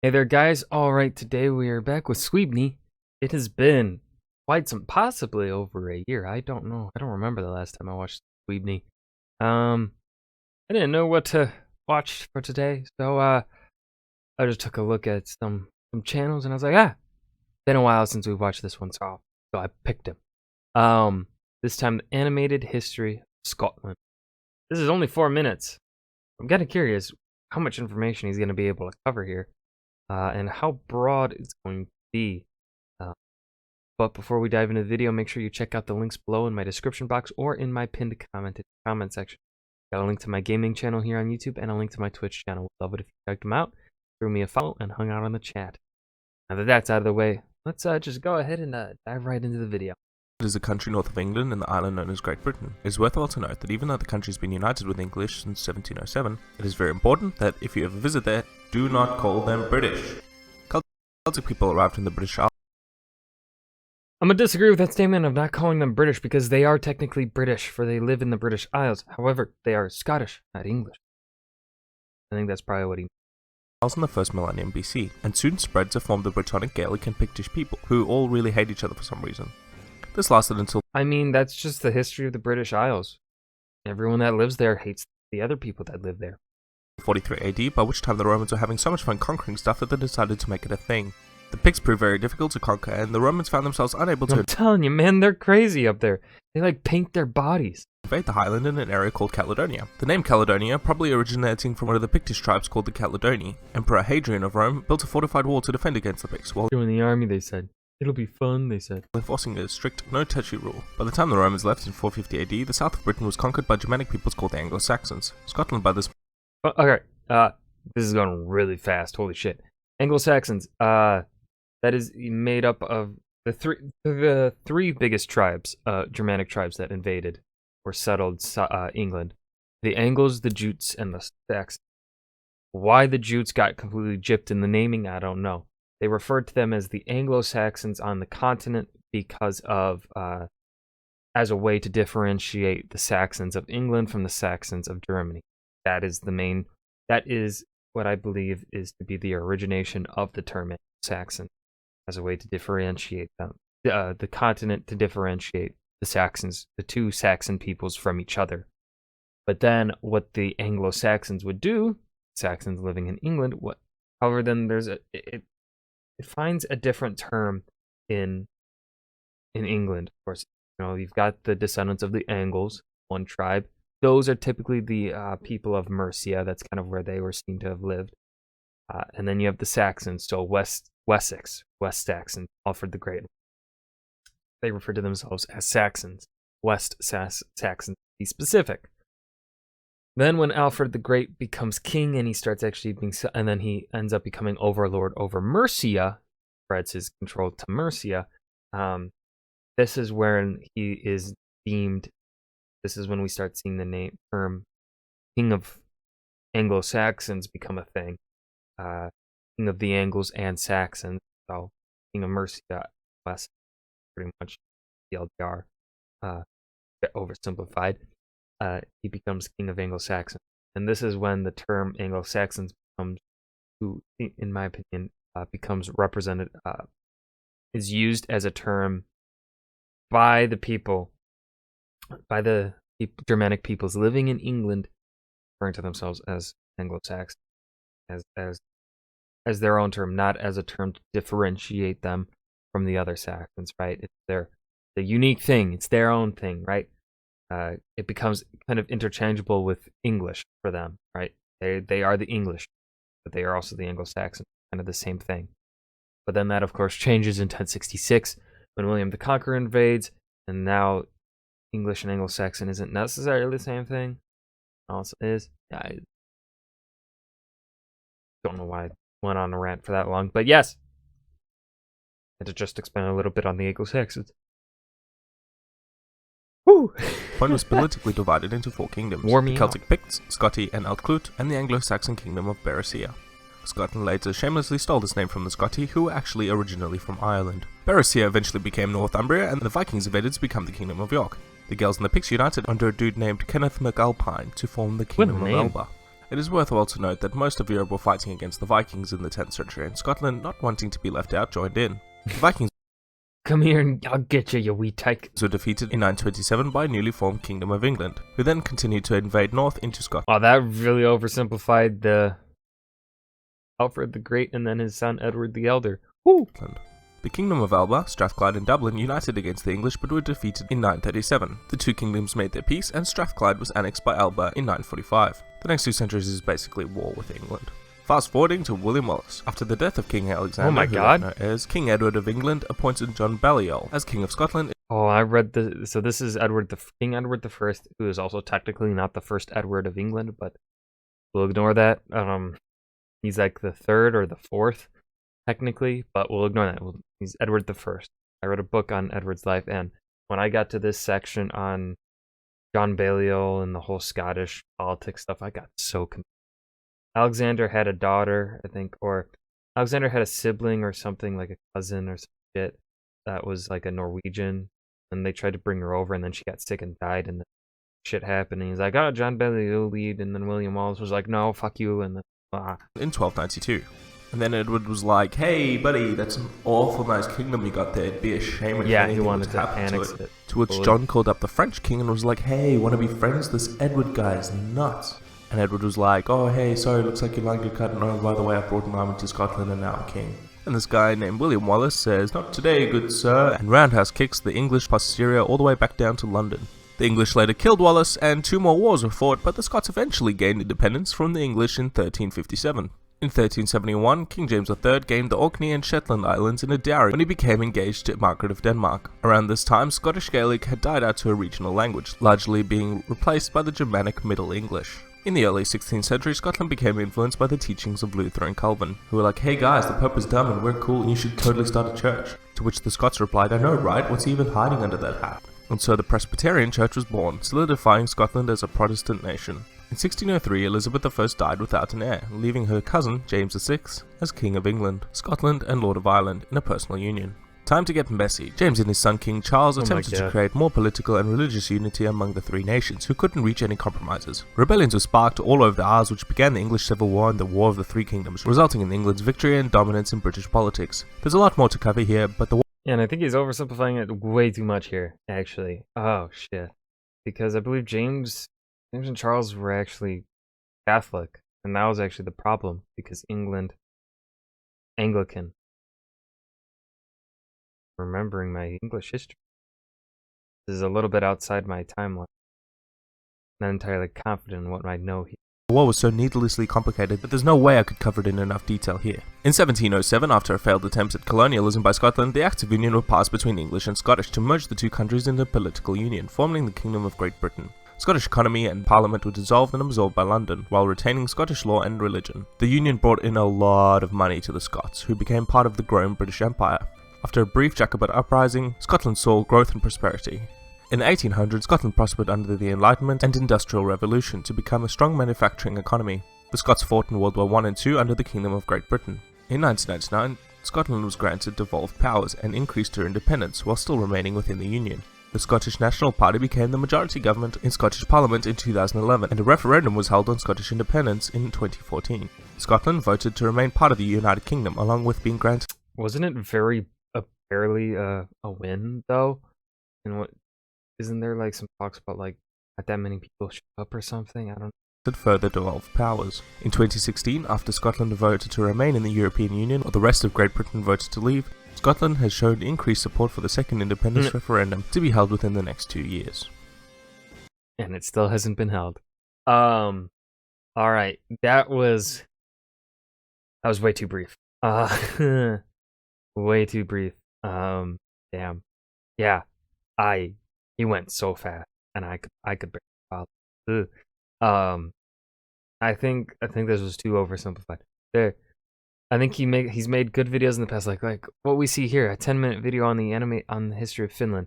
Hey there, guys. All right, today we are back with Suibhne. It has been possibly over a year. I don't know. I don't remember the last time I watched Suibhne. I didn't know what to watch for today, so I just took a look at some channels, and I was like, been a while since we watched this one, so I picked him. This time, the animated history of Scotland. This is only 4 minutes. I'm kind of curious how much information he's going to be able to cover here. And how broad it's going to be. But before we dive into the video, make sure you check out the links below in my description box or in my pinned comment section. Got a link to my gaming channel here on YouTube and a link to my Twitch channel. Would love it if you checked them out, threw me a follow, and hung out on the chat. Now that that's out of the way, let's just go ahead and dive right into the video. It is a country north of England in the island known as Great Britain. It is worthwhile to note that even though the country has been united with English since 1707, it is very important that if you ever visit there, do not call them British. Celtic people arrived in the British Isles. I'm going to disagree with that statement of not calling them British because they are technically British, for they live in the British Isles. However, they are Scottish, not English. I think that's probably what he means. In the first millennium BC, and soon spread to form the Brittonic, Gaelic and Pictish people, who all really hate each other for some reason. This lasted until... I mean, that's just the history of the British Isles. Everyone that lives there hates the other people that live there. 43 AD, by which time the Romans were having so much fun conquering stuff that they decided to make it a thing. The Picts proved very difficult to conquer, and the Romans found themselves unable to... I'm telling you, man, they're crazy up there. They, like, paint their bodies. ...invade the highland in an area called Caledonia. The name Caledonia probably originating from one of the Pictish tribes called the Caledoni. Emperor Hadrian of Rome built a fortified wall to defend against the Picts, while... Join the army, they said. It'll be fun, they said. Enforcing a strict no-touchy rule. By the time the Romans left in 450 AD, the south of Britain was conquered by Germanic peoples called the Anglo-Saxons. Scotland by this... Okay, this is going really fast, holy shit. Anglo-Saxons, that is made up of the three biggest tribes, Germanic tribes that invaded or settled England. The Angles, the Jutes, and the Saxons. Why the Jutes got completely gypped in the naming, I don't know. They referred to them as the Anglo-Saxons on the continent because of, as a way to differentiate the Saxons of England from the Saxons of Germany. That is what I believe is to be the origination of the term Saxon, as a way to differentiate them, the continent to differentiate the Saxons, the two Saxon peoples from each other. But then what the Anglo-Saxons would do, Saxons living in England, however, then there's it finds a different term in England. Of course, you know, you've got the descendants of the Angles, one tribe. Those are typically the people of Mercia. That's kind of where they were seen to have lived. And then you have the Saxons, so West Saxon, Alfred the Great. They refer to themselves as Saxons, Saxons to be specific. Then when Alfred the Great becomes king and he starts actually being, and then he ends up becoming overlord over Mercia, spreads his control to Mercia. This is when he is deemed. This is when we start seeing the term King of Anglo-Saxons become a thing. King of the Angles and Saxons. So King of Mercia, West, pretty much TLDR, oversimplified. He becomes King of Anglo-Saxon. And this is when the term Anglo-Saxons becomes, in my opinion, becomes represented, is used as a term by the people, by the Germanic peoples living in England, referring to themselves as Anglo-Saxon, as their own term, not as a term to differentiate them from the other Saxons, right? It's the unique thing. It's their own thing, right? It becomes kind of interchangeable with English for them, right? They are the English, but they are also the Anglo-Saxon, kind of the same thing. But then that, of course, changes in 1066 when William the Conqueror invades, and now English and Anglo-Saxon isn't necessarily the same thing. Also is. I don't know why I went on a rant for that long, but yes, I had to just expand a little bit on the Anglo-Saxons. Woo! Point was politically divided into 4 kingdoms: the Celtic Picts, Scotti and Altclut, and the Anglo-Saxon kingdom of Berricia. Scotland later shamelessly stole this name from the Scotti, who were actually originally from Ireland. Berricia eventually became Northumbria, and the Vikings invaded to become the Kingdom of York. The Gaels and the Picts united under a dude named Kenneth MacAlpine to form the Kingdom of Elba. It is worthwhile to note that most of Europe were fighting against the Vikings in the 10th century, and Scotland, not wanting to be left out, joined in. The Vikings come here and I'll get you, you wee tyke. were defeated in 927 by a newly formed Kingdom of England, who then continued to invade north into Scotland. Oh, that really oversimplified the Alfred the Great and then his son Edward the Elder. Woo! The Kingdom of Alba, Strathclyde and Dublin united against the English but were defeated in 937. The two kingdoms made their peace and Strathclyde was annexed by Alba in 945. The next 2 centuries is basically war with England. Fast forwarding to William Wallace. After the death of King Alexander, oh my God, who left no heirs, King Edward of England appointed John Balliol as King of Scotland. Oh, I read so this is King Edward the First, who is also technically not the first Edward of England, but we'll ignore that. He's like the third or the fourth, technically, but we'll ignore that. He's Edward the First. I read a book on Edward's life, and when I got to this section on John Balliol and the whole Scottish politics stuff, I got so confused. Alexander had a daughter, I think, or Alexander had a sibling or something, like a cousin or some shit, that was like a Norwegian, and they tried to bring her over, and then she got sick and died, and then shit happened, and he's like, oh, John Balliol lead, and then William Wallace was like, no, fuck you, and then, in 1292. And then Edward was like, hey, buddy, that's an awful nice kingdom you got there. It'd be a shame if anything was to happen to it. To which John called up the French king and was like, hey, want to be friends? This Edward guy is nuts. And Edward was like, oh, hey, sorry, looks like your line got cut. No, by the way, I brought an army to Scotland and now I'm king. And this guy named William Wallace says, not today, good sir, and roundhouse kicks the English posterior all the way back down to London. The English later killed Wallace, and 2 more wars were fought, but the Scots eventually gained independence from the English in 1357. In 1371, King James III gained the Orkney and Shetland Islands in a dowry when he became engaged to Margaret of Denmark. Around this time, Scottish Gaelic had died out to a regional language, largely being replaced by the Germanic Middle English. In the early 16th century, Scotland became influenced by the teachings of Luther and Calvin, who were like, hey guys, the Pope is dumb and we're cool and you should totally start a church. To which the Scots replied, I know, right? What's he even hiding under that hat? And so the Presbyterian Church was born, solidifying Scotland as a Protestant nation. In 1603, Elizabeth I died without an heir, leaving her cousin, James VI, as King of England, Scotland and Lord of Ireland in a personal union. Time to get messy. James and his son King Charles attempted to create more political and religious unity among the 3 nations, who couldn't reach any compromises. Rebellions were sparked all over the Isles, which began the English Civil War and the War of the 3 Kingdoms, resulting in England's victory and dominance in British politics. There's a lot more to cover here, but the yeah, and I think he's oversimplifying it way too much here, actually. Oh, shit. Because I believe James and Charles were actually Catholic, and that was actually the problem, because England, Anglican. Remembering my English history. This is a little bit outside my timeline. Not entirely confident in what I know here. The war was so needlessly complicated that there's no way I could cover it in enough detail here. In 1707, after a failed attempt at colonialism by Scotland, the Acts of Union were passed between English and Scottish to merge the 2 countries into a political union, forming the Kingdom of Great Britain. Scottish economy and parliament were dissolved and absorbed by London, while retaining Scottish law and religion. The union brought in a lot of money to the Scots, who became part of the growing British Empire. After a brief Jacobite uprising, Scotland saw growth and prosperity. In the 1800s, Scotland prospered under the Enlightenment and Industrial Revolution to become a strong manufacturing economy. The Scots fought in World War I and II under the Kingdom of Great Britain. In 1999, Scotland was granted devolved powers and increased her independence while still remaining within the Union. The Scottish National Party became the majority government in Scottish Parliament in 2011, and a referendum was held on Scottish independence in 2014. Scotland voted to remain part of the United Kingdom, along with being granted... Wasn't it barely a win, though? And what... Isn't there like some talks about like not that many people show up or something? I don't know. Further devolved powers. In 2016, after Scotland voted to remain in the European Union, while the rest of Great Britain voted to leave, Scotland has shown increased support for the second independence referendum to be held within the next 2 years. And it still hasn't been held. Alright, that was way too brief. Way too brief. Damn. Yeah, he went so fast, and I could barely follow. I think this was too oversimplified. I think he's made good videos in the past, like what we see here, a 10-minute video on the history of Finland.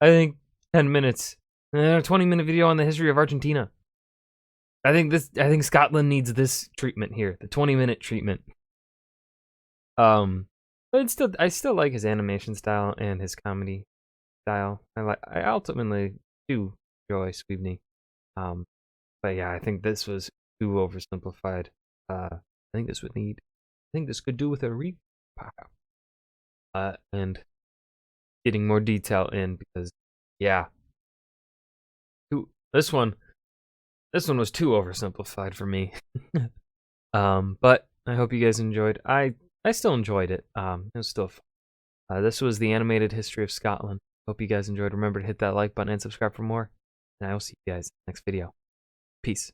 I think 10 minutes, a 20-minute video on the history of Argentina. I think Scotland needs this treatment here, the 20-minute treatment. But I still like his animation style and his comedy style. I ultimately do enjoy Suibhne. But yeah, I think this was too oversimplified. I think this would need. I think this could do with a repile. And getting more detail in because, yeah, this one was too oversimplified for me. But I hope you guys enjoyed. I still enjoyed it. It was still fun. This was the animated history of Scotland. Hope you guys enjoyed. Remember to hit that like button and subscribe for more. And I will see you guys next video. Peace.